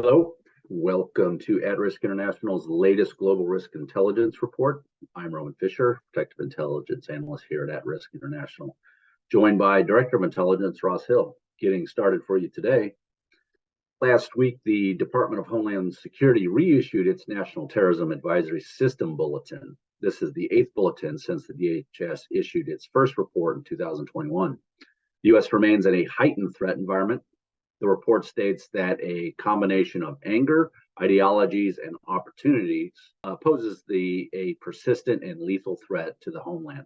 Hello, welcome to At Risk International's latest Global Risk Intelligence Report. I'm Roman Fisher, Protective Intelligence Analyst here at Risk International, joined by Director of Intelligence Ross Hill. Getting started for you today. Last week, the Department of Homeland Security reissued its National Terrorism Advisory System Bulletin. This is the 8th bulletin since the DHS issued its first report in 2021. The U.S. remains in a heightened threat environment. The report states that a combination of anger, ideologies, and opportunities poses a persistent and lethal threat to the homeland.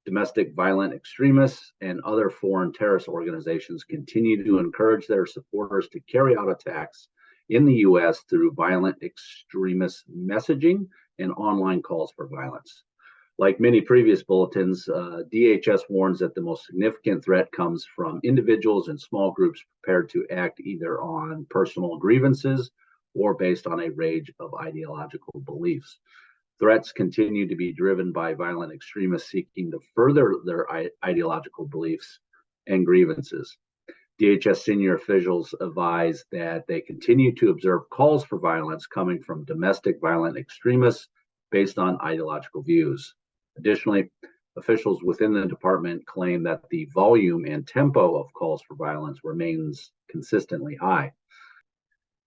Domestic violent extremists and other foreign terrorist organizations continue to encourage their supporters to carry out attacks in the U.S. through violent extremist messaging and online calls for violence. Like many previous bulletins, DHS warns that the most significant threat comes from individuals and small groups prepared to act either on personal grievances or based on a range of ideological beliefs. Threats continue to be driven by violent extremists seeking to further their ideological beliefs and grievances. DHS senior officials advise that they continue to observe calls for violence coming from domestic violent extremists based on ideological views. Additionally, officials within the department claim that the volume and tempo of calls for violence remains consistently high.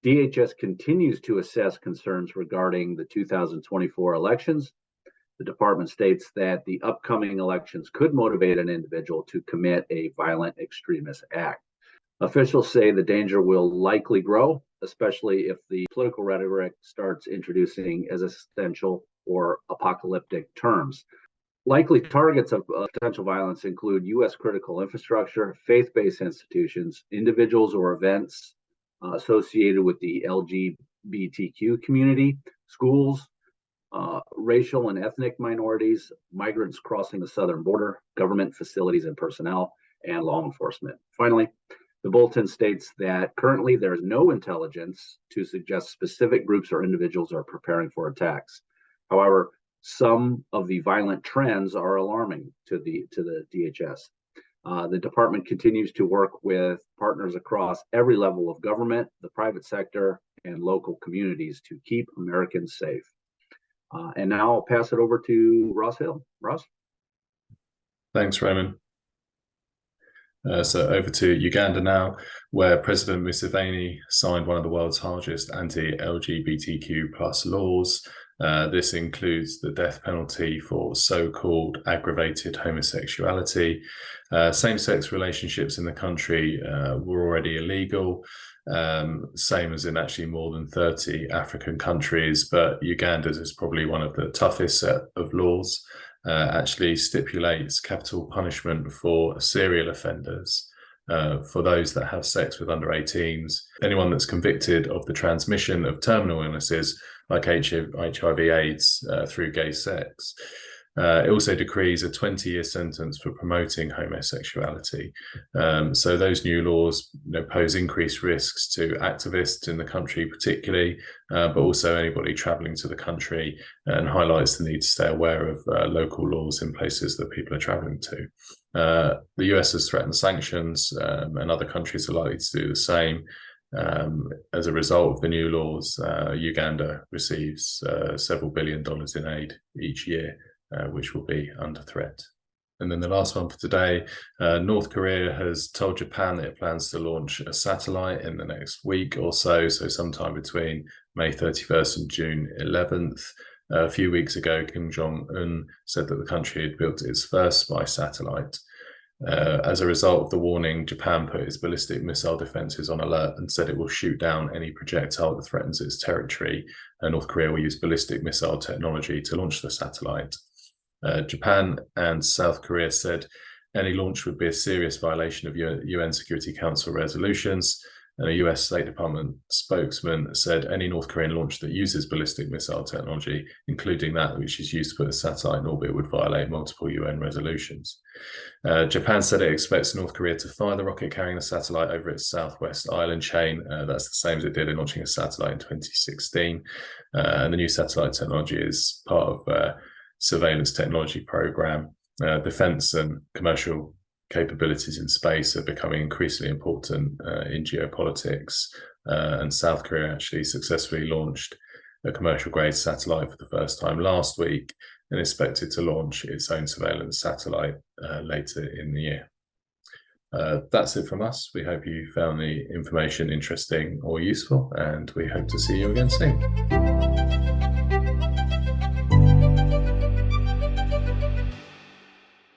DHS continues to assess concerns regarding the 2024 elections. The department states that the upcoming elections could motivate an individual to commit a violent extremist act. Officials say the danger will likely grow, especially if the political rhetoric starts introducing existential or apocalyptic terms. Likely targets of potential violence include U.S. critical infrastructure, faith-based institutions, individuals or events associated with the LGBTQ community, schools, racial and ethnic minorities, migrants crossing the southern border, government facilities and personnel, and law enforcement. Finally, the bulletin states that currently there is no intelligence to suggest specific groups or individuals are preparing for attacks. However, some of the violent trends are alarming to the DHS. The department continues to work with partners across every level of government, the private sector, and local communities to keep Americans safe. And now I'll pass it over to Ross Hill. Ross? Thanks, Roman. So over to Uganda now, where President Museveni signed one of the world's harshest anti-LGBTQ plus laws. This includes the death penalty for so-called aggravated homosexuality. Same-sex relationships in the country were already illegal, same as in actually more than 30 African countries, but Uganda's is probably one of the toughest set of laws. Actually stipulates capital punishment for serial offenders, for those that have sex with under 18s, anyone that's convicted of the transmission of terminal illnesses like HIV/AIDS through gay sex. It also decrees a 20-year sentence for promoting homosexuality. So those new laws pose increased risks to activists in the country particularly, but also anybody travelling to the country, and highlights the need to stay aware of local laws in places that people are travelling to. The US has threatened sanctions, and other countries are likely to do the same. As a result of the new laws, Uganda receives several $billion in aid each year, which will be under threat. And then the last one for today, North Korea has told Japan that it plans to launch a satellite in the next week or so sometime between May 31st and June 11th. A few weeks ago, Kim Jong-un said that the country had built its first spy satellite. As a result of the warning, Japan put its ballistic missile defenses on alert and said it will shoot down any projectile that threatens its territory. North Korea will use ballistic missile technology to launch the satellite. Japan and South Korea said any launch would be a serious violation of UN Security Council resolutions. And a US State Department spokesman said any North Korean launch that uses ballistic missile technology, including that which is used to put a satellite in orbit, would violate multiple UN resolutions. Japan said it expects North Korea to fire the rocket carrying the satellite over its southwest island chain. That's the same as it did in launching a satellite in 2016. And the new satellite technology is part of a surveillance technology program. Defense and commercial capabilities in space are becoming increasingly important in geopolitics. And South Korea actually successfully launched a commercial-grade satellite for the first time last week and expected to launch its own surveillance satellite later in the year. That's it from us. We hope you found the information interesting or useful, and we hope to see you again soon.